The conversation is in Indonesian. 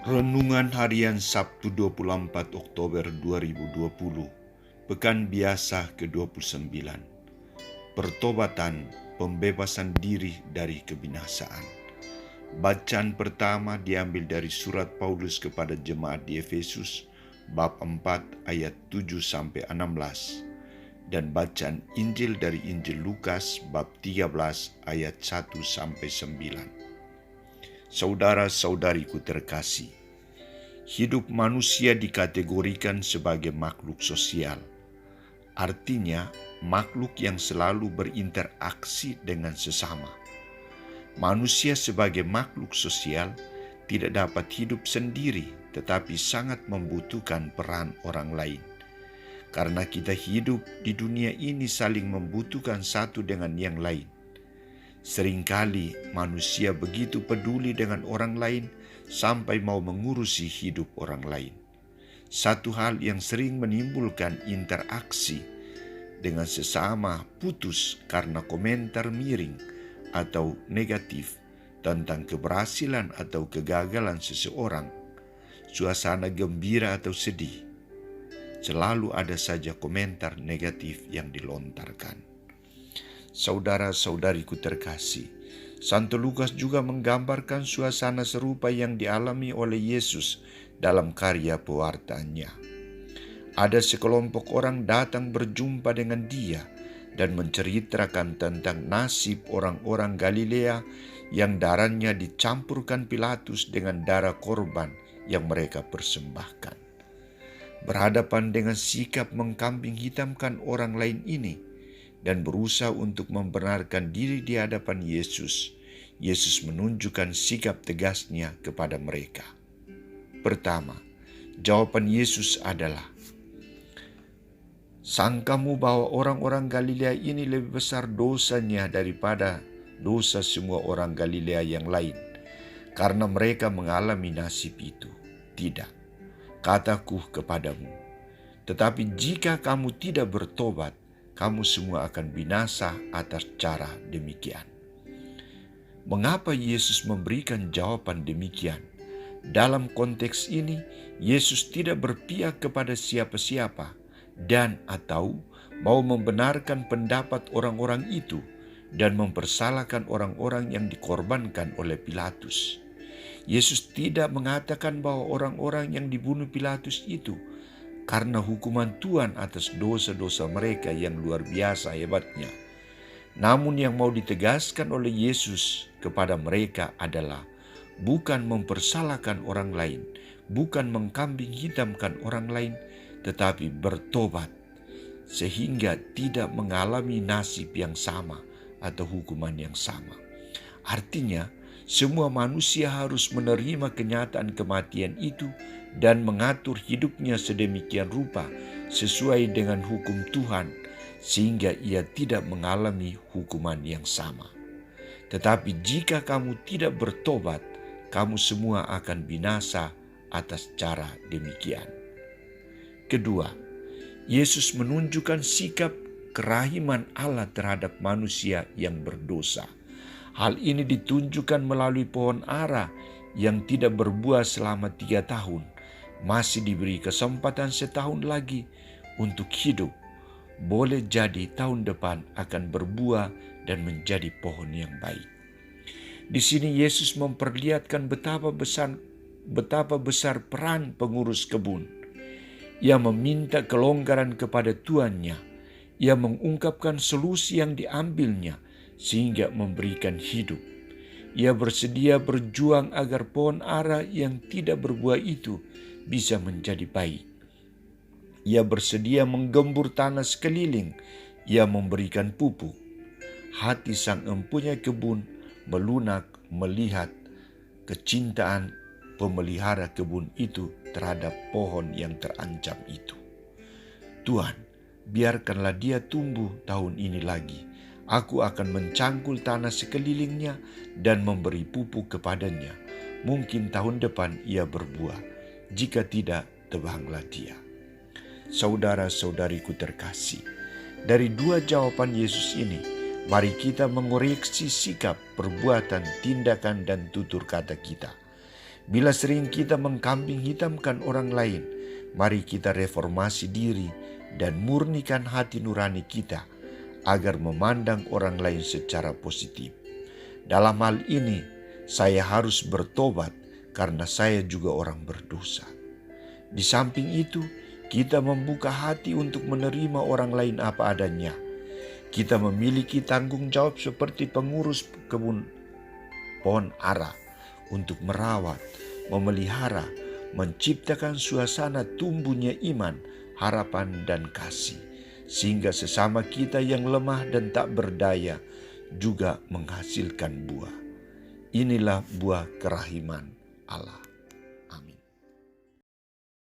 Renungan Harian Sabtu 24 Oktober 2020, Pekan Biasa ke-29, Pertobatan, Pembebasan Diri dari Kebinasaan. Bacaan pertama diambil dari surat Paulus kepada jemaat di Efesus, bab 4 ayat 7-16, dan bacaan Injil dari Injil Lukas, bab 13 ayat 1-9. Saudara-saudariku terkasih, hidup manusia dikategorikan sebagai makhluk sosial. Artinya, makhluk yang selalu berinteraksi dengan sesama. Manusia sebagai makhluk sosial tidak dapat hidup sendiri, tetapi sangat membutuhkan peran orang lain. Karena kita hidup di dunia ini saling membutuhkan satu dengan yang lain. Seringkali manusia begitu peduli dengan orang lain sampai mau mengurusi hidup orang lain. Satu hal yang sering menimbulkan interaksi dengan sesama putus karena komentar miring atau negatif tentang keberhasilan atau kegagalan seseorang, suasana gembira atau sedih. Selalu ada saja komentar negatif yang dilontarkan. Saudara-saudariku terkasih, Santo Lukas juga menggambarkan suasana serupa yang dialami oleh Yesus dalam karya pewartaannya. Ada sekelompok orang datang berjumpa dengan dia dan menceritakan tentang nasib orang-orang Galilea yang darahnya dicampurkan Pilatus dengan darah korban yang mereka persembahkan. Berhadapan dengan sikap mengkambing hitamkan orang lain ini, dan berusaha untuk membenarkan diri di hadapan Yesus, Yesus menunjukkan sikap tegasnya kepada mereka. Pertama, jawaban Yesus adalah, "Sangkamu bahwa orang-orang Galilea ini lebih besar dosanya daripada dosa semua orang Galilea yang lain, karena mereka mengalami nasib itu? Tidak, kataku kepadamu, tetapi jika kamu tidak bertobat, kamu semua akan binasa atas cara demikian." Mengapa Yesus memberikan jawaban demikian? Dalam konteks ini, Yesus tidak berpihak kepada siapa-siapa dan atau mau membenarkan pendapat orang-orang itu dan mempersalahkan orang-orang yang dikorbankan oleh Pilatus. Yesus tidak mengatakan bahwa orang-orang yang dibunuh Pilatus itu karena hukuman Tuhan atas dosa-dosa mereka yang luar biasa hebatnya. Namun yang mau ditegaskan oleh Yesus kepada mereka adalah bukan mempersalahkan orang lain, bukan mengkambing hitamkan orang lain, tetapi bertobat sehingga tidak mengalami nasib yang sama atau hukuman yang sama. Artinya, semua manusia harus menerima kenyataan kematian itu dan mengatur hidupnya sedemikian rupa sesuai dengan hukum Tuhan, sehingga ia tidak mengalami hukuman yang sama. Tetapi jika kamu tidak bertobat, kamu semua akan binasa atas cara demikian. Kedua, Yesus menunjukkan sikap kerahiman Allah terhadap manusia yang berdosa. Hal ini ditunjukkan melalui pohon ara yang tidak berbuah selama 3 tahun, masih diberi kesempatan setahun lagi untuk hidup. Boleh jadi tahun depan akan berbuah dan menjadi pohon yang baik. Di sini Yesus memperlihatkan betapa besar peran pengurus kebun. Ia meminta kelonggaran kepada tuannya. Ia mengungkapkan solusi yang diambilnya sehingga memberikan hidup. Ia bersedia berjuang agar pohon ara yang tidak berbuah itu bisa menjadi baik. Ia bersedia menggembur tanah sekeliling. Ia memberikan pupuk. Hati sang empunya kebun melunak melihat kecintaan pemelihara kebun itu terhadap pohon yang terancam itu. Tuhan, biarkanlah dia tumbuh tahun ini lagi. Aku akan mencangkul tanah sekelilingnya dan memberi pupuk kepadanya. Mungkin tahun depan ia berbuah. Jika tidak, tebanglah dia. Saudara-saudariku terkasih, dari dua jawaban Yesus ini, mari kita mengoreksi sikap, perbuatan, tindakan, dan tutur kata kita. Bila sering kita mengkambing hitamkan orang lain, mari kita reformasi diri dan murnikan hati nurani kita agar memandang orang lain secara positif. Dalam hal ini, saya harus bertobat karena saya juga orang berdosa. Di samping itu, kita membuka hati untuk menerima orang lain apa adanya. Kita memiliki tanggung jawab seperti pengurus kebun pohon ara untuk merawat, memelihara, menciptakan suasana tumbuhnya iman, harapan, dan kasih, sehingga sesama kita yang lemah dan tak berdaya juga menghasilkan buah. Inilah buah kerahiman Allah.